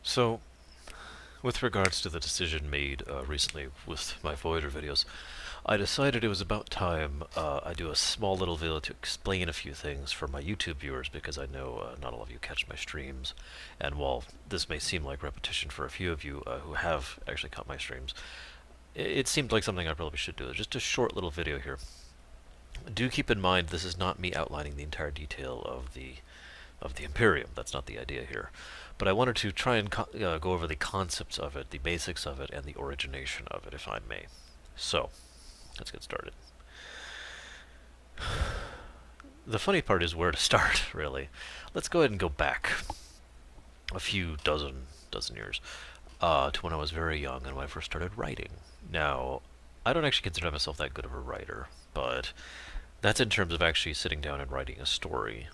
So, with regards to the decision made recently with my Voyager videos, I decided it was about time I do a small little video to explain a few things for my YouTube viewers, because I know not all of you catch my streams, and while this may seem like repetition for a few of you who have actually caught my streams, it seemed like something I probably should do. Just a short little video here. Do keep in mind this is not me outlining the entire detail of the Imperium. That's not the idea here. But I wanted to try and go over the concepts of it, the basics of it, and the origination of it, if I may. So, let's get started. The funny part is where to start, really. Let's go ahead and go back a few dozen years to when I was very young and when I first started writing. Now, I don't actually consider myself that good of a writer, but that's in terms of actually sitting down and writing a story.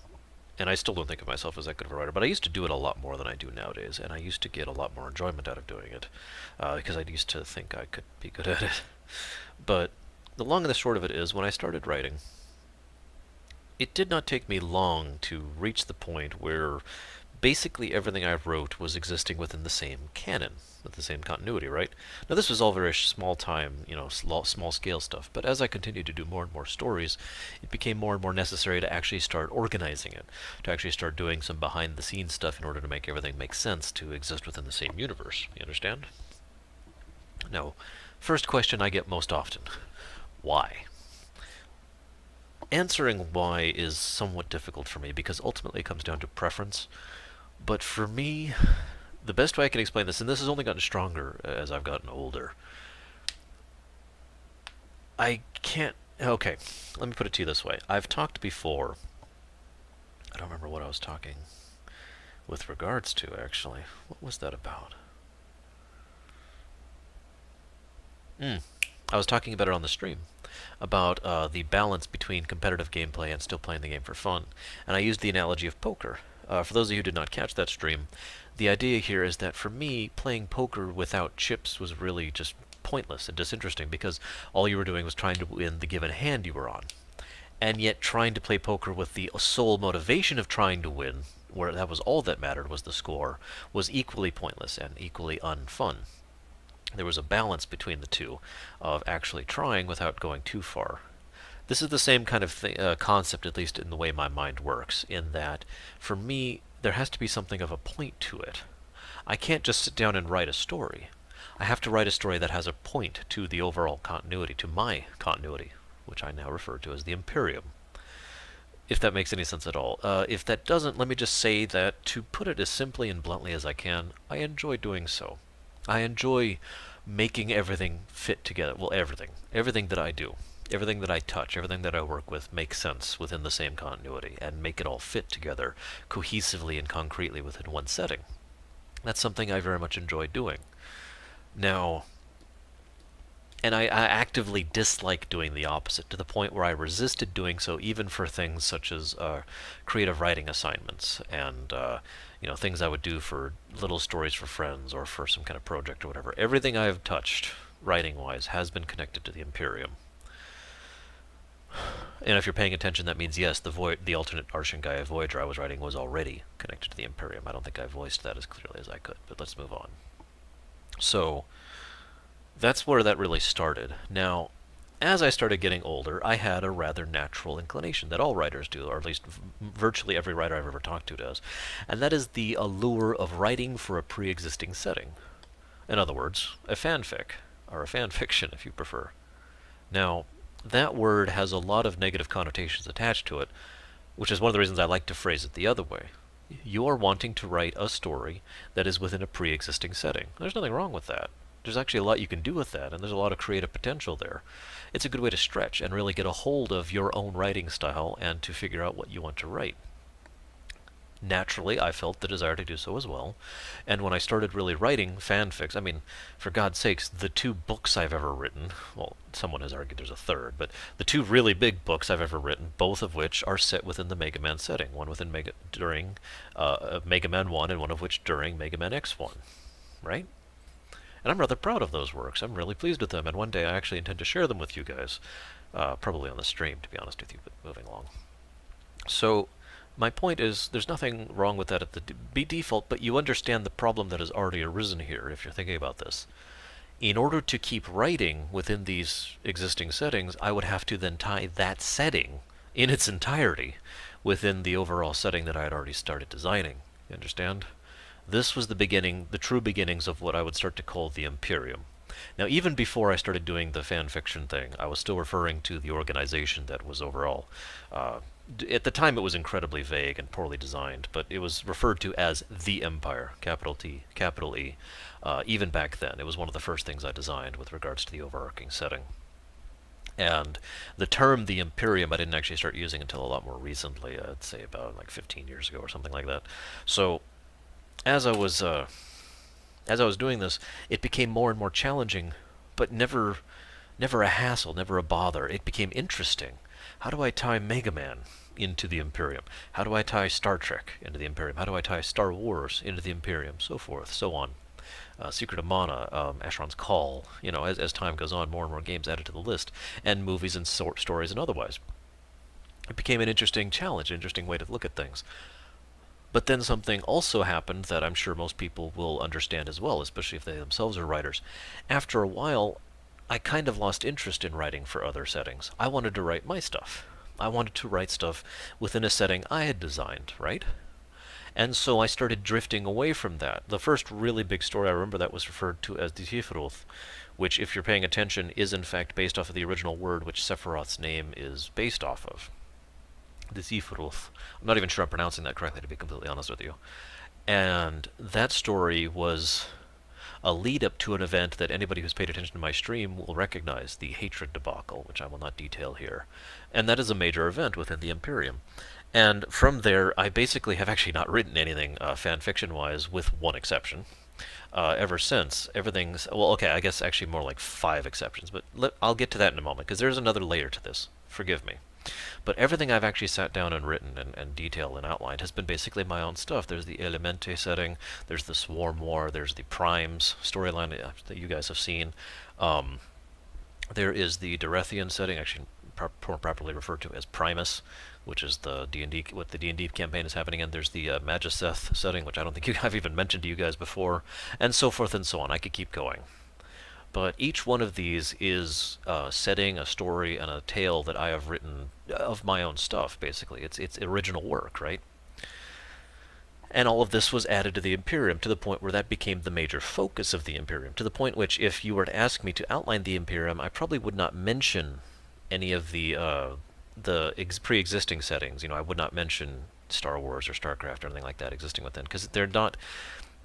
And I still don't think of myself as that good of a writer, but I used to do it a lot more than I do nowadays, and I used to get a lot more enjoyment out of doing it, because I used to think I could be good at it. But the long and the short of it is, when I started writing, it did not take me long to reach the point where basically everything I wrote was existing within the same canon, with the same continuity, right? Now this was all very small time, small scale stuff, but as I continued to do more and more stories, it became more and more necessary to actually start organizing it, to actually start doing some behind the scenes stuff in order to make everything make sense to exist within the same universe. You understand? Now, first question I get most often: why? Answering why is somewhat difficult for me, because ultimately it comes down to preference. But for me, the best way I can explain this, and this has only gotten stronger as I've gotten older, okay, let me put it to you this way. I've talked before, I don't remember what I was talking with regards to, actually. What was that about? I was talking about it on the stream, about the balance between competitive gameplay and still playing the game for fun. And I used the analogy of poker. For those of you who did not catch that stream, the idea here is that for me, playing poker without chips was really just pointless and disinteresting, because all you were doing was trying to win the given hand you were on. And yet trying to play poker with the sole motivation of trying to win, where that was all that mattered, was the score, was equally pointless and equally unfun. There was a balance between the two, of actually trying without going too far. This is the same kind of concept, at least in the way my mind works, in that, for me, there has to be something of a point to it. I can't just sit down and write a story. I have to write a story that has a point to the overall continuity, to my continuity, which I now refer to as the Imperium. If that makes any sense at all. If that doesn't, let me just say that, to put it as simply and bluntly as I can, I enjoy doing so. I enjoy making everything fit together. Well, everything that I do. Everything that I touch, everything that I work with makes sense within the same continuity, and make it all fit together cohesively and concretely within one setting. That's something I very much enjoy doing. Now, and I actively dislike doing the opposite, to the point where I resisted doing so even for things such as creative writing assignments, and things I would do for little stories for friends or for some kind of project or whatever. Everything I have touched, writing-wise, has been connected to the Imperium. And if you're paying attention, that means, yes, the alternate Arshan Gaia Voyager I was writing was already connected to the Imperium. I don't think I voiced that as clearly as I could, but let's move on. So, that's where that really started. Now, as I started getting older, I had a rather natural inclination that all writers do, or at least virtually every writer I've ever talked to does, and that is the allure of writing for a pre-existing setting. In other words, a fanfic, or a fan fiction if you prefer. Now, that word has a lot of negative connotations attached to it, which is one of the reasons I like to phrase it the other way. You are wanting to write a story that is within a pre-existing setting. There's nothing wrong with that. There's actually a lot you can do with that, and there's a lot of creative potential there. It's a good way to stretch and really get a hold of your own writing style and to figure out what you want to write. Naturally, I felt the desire to do so as well, and when I started really writing fanfics, I mean, for God's sakes, the 2 books I've ever written, well, someone has argued there's a third, but the 2 really big books I've ever written, both of which are set within the Mega Man setting, one within during Mega Man 1 and one of which during Mega Man X1, right? And I'm rather proud of those works. I'm really pleased with them, and one day I actually intend to share them with you guys, probably on the stream, to be honest with you, but moving along. So, My point is, there's nothing wrong with that at the default, but you understand the problem that has already arisen here if you're thinking about this. In order to keep writing within these existing settings, I would have to then tie that setting in its entirety within the overall setting that I had already started designing. You understand? This was the beginning, the true beginnings of what I would start to call the Imperium. Now, even before I started doing the fan fiction thing, I was still referring to the organization that was overall. At the time, it was incredibly vague and poorly designed, but it was referred to as the Empire, capital T, capital E. Even back then, it was one of the first things I designed with regards to the overarching setting. And the term the Imperium I didn't actually start using until a lot more recently. I'd say about like 15 years ago or something like that. So as I was doing this, it became more and more challenging, but never a hassle, never a bother. It became interesting. How do I tie Mega Man into the Imperium? How do I tie Star Trek into the Imperium? How do I tie Star Wars into the Imperium? So forth, so on. Secret of Mana, Asheron's Call. You know, as time goes on, more and more games added to the list, and movies and stories and otherwise. It became an interesting challenge, an interesting way to look at things. But then something also happened that I'm sure most people will understand as well, especially if they themselves are writers. After a while, I kind of lost interest in writing for other settings. I wanted to write my stuff. I wanted to write stuff within a setting I had designed, right? And so I started drifting away from that. The first really big story I remember that was referred to as the Sephiroth, which, if you're paying attention, is in fact based off of the original word which Sephiroth's name is based off of. The Sephiroth. I'm not even sure I'm pronouncing that correctly, to be completely honest with you. And that story was a lead-up to an event that anybody who's paid attention to my stream will recognize, the Hatred debacle, which I will not detail here. And that is a major event within the Imperium. And from there, I basically have actually not written anything fan-fiction-wise, with one exception. Ever since, everything's... Well, okay, I guess actually more like 5 exceptions, but I'll get to that in a moment, because there's another layer to this. Forgive me. But everything I've actually sat down and written and detailed and outlined has been basically my own stuff. There's the Elemente setting, there's the Swarm War, there's the Primes storyline that you guys have seen. There is the Dorethian setting, actually more properly referred to as Primus, which is the D&D, what the D&D campaign is happening in. There's the Magiseth setting, which I don't think I've even mentioned to you guys before, and so forth and so on. I could keep going. But each one of these is a setting, a story, and a tale that I have written of my own stuff, basically. It's original work, right? And all of this was added to the Imperium, to the point where that became the major focus of the Imperium, to the point which, if you were to ask me to outline the Imperium, I probably would not mention any of the pre-existing settings. You know, I would not mention Star Wars or StarCraft or anything like that existing within, because they're not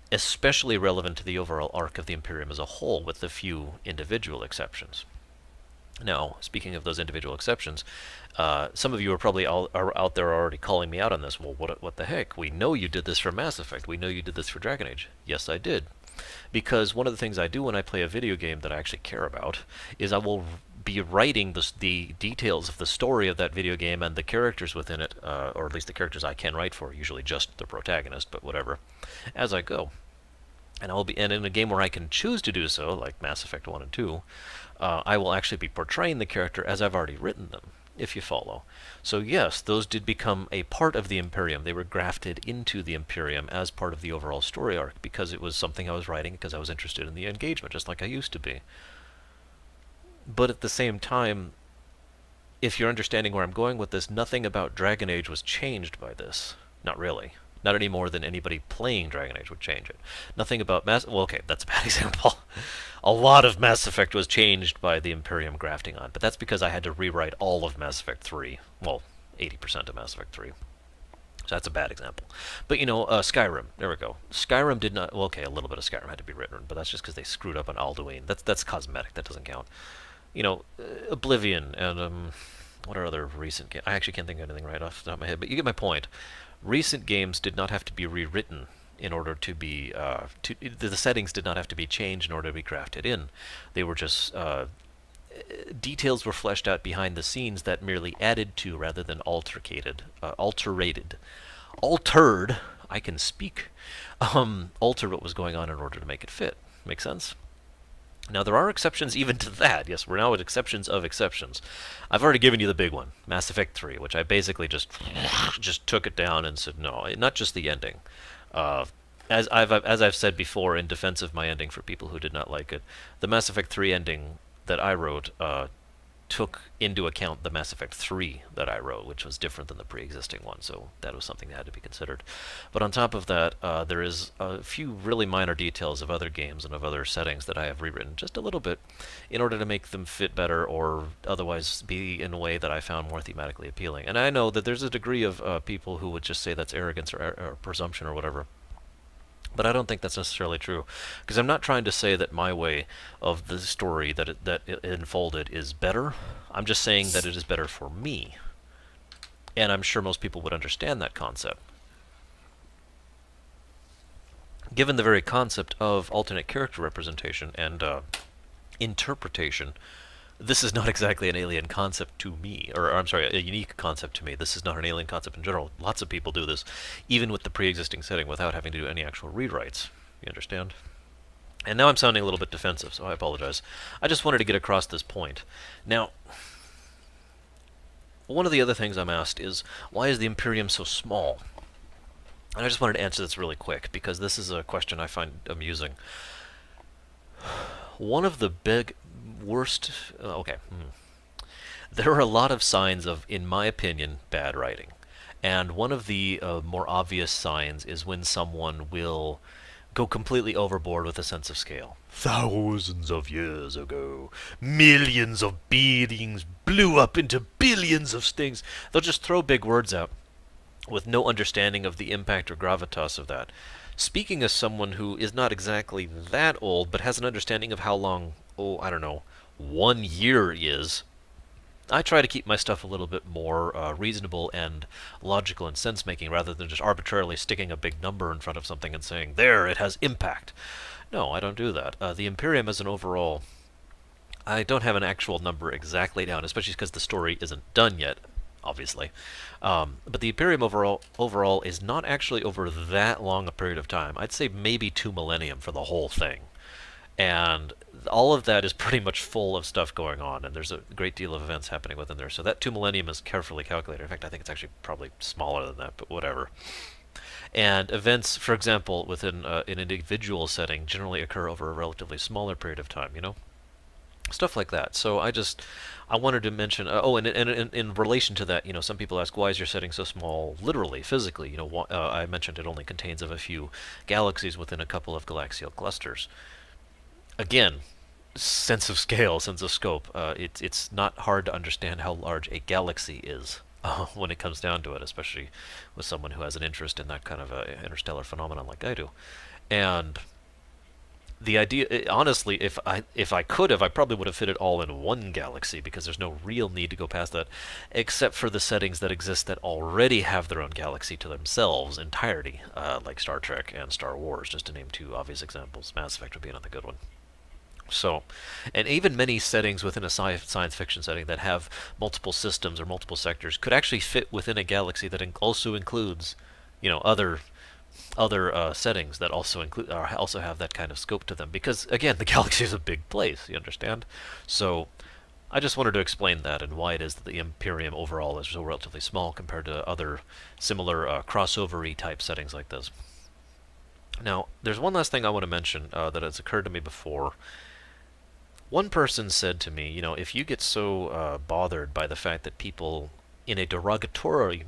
especially relevant to the overall arc of the Imperium as a whole, with a few individual exceptions. Now, speaking of those individual exceptions, some of you are probably are out there already calling me out on this. Well, what the heck? We know you did this for Mass Effect. We know you did this for Dragon Age. Yes, I did. Because one of the things I do when I play a video game that I actually care about is I will be writing the details of the story of that video game and the characters within it, or at least the characters I can write for, usually just the protagonist, but whatever, as I go. And in a game where I can choose to do so, like Mass Effect 1 and 2, I will actually be portraying the character as I've already written them, if you follow. So yes, those did become a part of the Imperium. They were grafted into the Imperium as part of the overall story arc, because it was something I was writing, because I was interested in the engagement, just like I used to be. But at the same time, if you're understanding where I'm going with this, nothing about Dragon Age was changed by this. Not really. Not any more than anybody playing Dragon Age would change it. Nothing about well, okay, that's a bad example. A lot of Mass Effect was changed by the Imperium grafting on, but that's because I had to rewrite all of Mass Effect 3. Well, 80% of Mass Effect 3. So that's a bad example. But, you know, Skyrim. There we go. Skyrim did not... Well, okay, a little bit of Skyrim had to be written, but that's just because they screwed up on Alduin. That's cosmetic. That doesn't count. You know, Oblivion and... what are other recent games? I actually can't think of anything right off the top of my head, but you get my point. Recent games did not have to be rewritten in order to be... the settings did not have to be changed in order to be crafted in. They were just... details were fleshed out behind the scenes that merely added to rather than alterated. Altered, I can speak. Alter what was going on in order to make it fit. Make sense? Now, there are exceptions even to that. Yes, we're now at exceptions of exceptions. I've already given you the big one, Mass Effect 3, which I basically just took it down and said, no, not just the ending. Uh, as I've said before in defense of my ending for people who did not like it, the Mass Effect 3 ending that I wrote took into account the Mass Effect 3 that I wrote, which was different than the pre-existing one, so that was something that had to be considered. But on top of that, there is a few really minor details of other games and of other settings that I have rewritten just a little bit in order to make them fit better or otherwise be in a way that I found more thematically appealing. And I know that there's a degree of people who would just say that's arrogance or presumption or whatever. But I don't think that's necessarily true, because I'm not trying to say that my way of the story that it unfolded is better. I'm just saying that it is better for me, and I'm sure most people would understand that concept. Given the very concept of alternate character representation and interpretation, this is not exactly an alien concept to me, or I'm sorry, a unique concept to me. This is not an alien concept in general. Lots of people do this, even with the pre-existing setting, without having to do any actual rewrites. You understand? And now I'm sounding a little bit defensive, so I apologize. I just wanted to get across this point. Now, one of the other things I'm asked is, why is the Imperium so small? And I just wanted to answer this really quick, because this is a question I find amusing. One of the big worst... There are a lot of signs of, in my opinion, bad writing. And one of the more obvious signs is when someone will go completely overboard with a sense of scale. Thousands of years ago, millions of beings blew up into billions of stings. They'll just throw big words out with no understanding of the impact or gravitas of that. Speaking as someone who is not exactly that old, but has an understanding of how long, I don't know, 1 year is, I try to keep my stuff a little bit more reasonable and logical and sense-making, rather than just arbitrarily sticking a big number in front of something and saying, there, it has impact. No, I don't do that. The Imperium as an overall, I don't have an actual number exactly down, especially because the story isn't done yet, obviously. But the Imperium overall is not actually over that long a period of time. I'd say maybe 2 millennium for the whole thing. And all of that is pretty much full of stuff going on, and there's a great deal of events happening within there. So that 2 millennium is carefully calculated. In fact, I think it's actually probably smaller than that, but whatever. And events, for example, within an individual setting generally occur over a relatively smaller period of time, you know? Stuff like that. So I wanted to mention, and in relation to that, you know, some people ask, why is your setting so small, literally, physically? You know, I mentioned it only contains of a few galaxies within a couple of galaxial clusters. Again, sense of scale, sense of scope. It's not hard to understand how large a galaxy is when it comes down to it, especially with someone who has an interest in that kind of interstellar phenomenon like I do. And the idea, honestly, if I could have, I probably would have fit it all in one galaxy, because there's no real need to go past that, except for the settings that exist that already have their own galaxy to themselves entirety, like Star Trek and Star Wars, just to name 2 obvious examples. Mass Effect would be another good one. So, and even many settings within a science fiction setting that have multiple systems or multiple sectors could actually fit within a galaxy that also includes, you know, other settings that also also have that kind of scope to them. Because again, the galaxy is a big place. You understand? So, I just wanted to explain that and why it is that the Imperium overall is so relatively small compared to other similar crossover-y type settings like this. Now, there's one last thing I want to mention that has occurred to me before. One person said to me, you know, if you get so bothered by the fact that people in a derogatory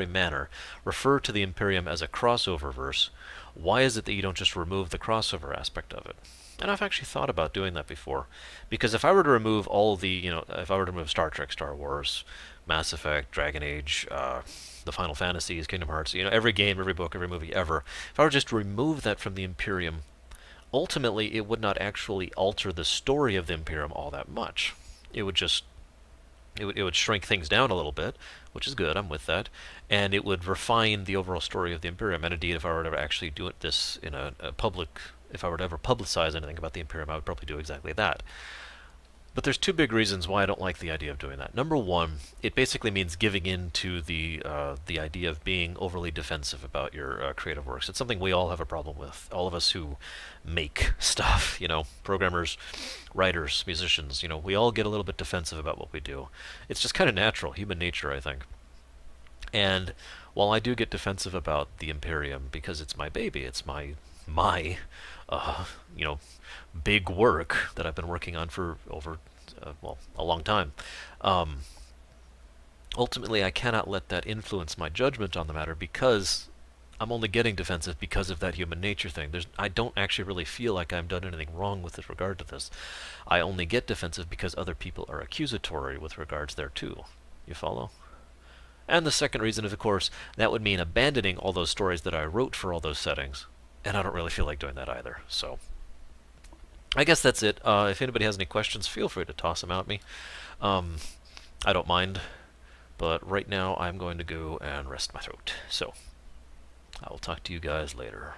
manner refer to the Imperium as a crossover verse, why is it that you don't just remove the crossover aspect of it? And I've actually thought about doing that before, because if I were to remove all the, you know, if I were to remove Star Trek, Star Wars, Mass Effect, Dragon Age, the Final Fantasies, Kingdom Hearts, you know, every game, every book, every movie ever, if I were just to remove that from the Imperium, ultimately it would not actually alter the story of the Imperium all that much. It would just it would shrink things down a little bit, which is good, I'm with that, and it would refine the overall story of the Imperium. And indeed, if I were to ever actually do this in a public, if I were to ever publicize anything about the Imperium, I would probably do exactly that. But there's two big reasons why I don't like the idea of doing that. Number one, it basically means giving in to the idea of being overly defensive about your creative works. It's something we all have a problem with. All of us who make stuff, you know, programmers, writers, musicians, you know, we all get a little bit defensive about what we do. It's just kind of natural, human nature, I think. And while I do get defensive about the Imperium because it's my baby, it's my you know, big work that I've been working on for over, well, a long time. Ultimately, I cannot let that influence my judgment on the matter because I'm only getting defensive because of that human nature thing. I don't actually really feel like I've done anything wrong with regard to this. I only get defensive because other people are accusatory with regards thereto. You follow? And the second reason is, of course, that would mean abandoning all those stories that I wrote for all those settings. And I don't really feel like doing that either. So, I guess that's it. If anybody has any questions, feel free to toss them out at me. I don't mind. But right now, I'm going to go and rest my throat. So, I will talk to you guys later.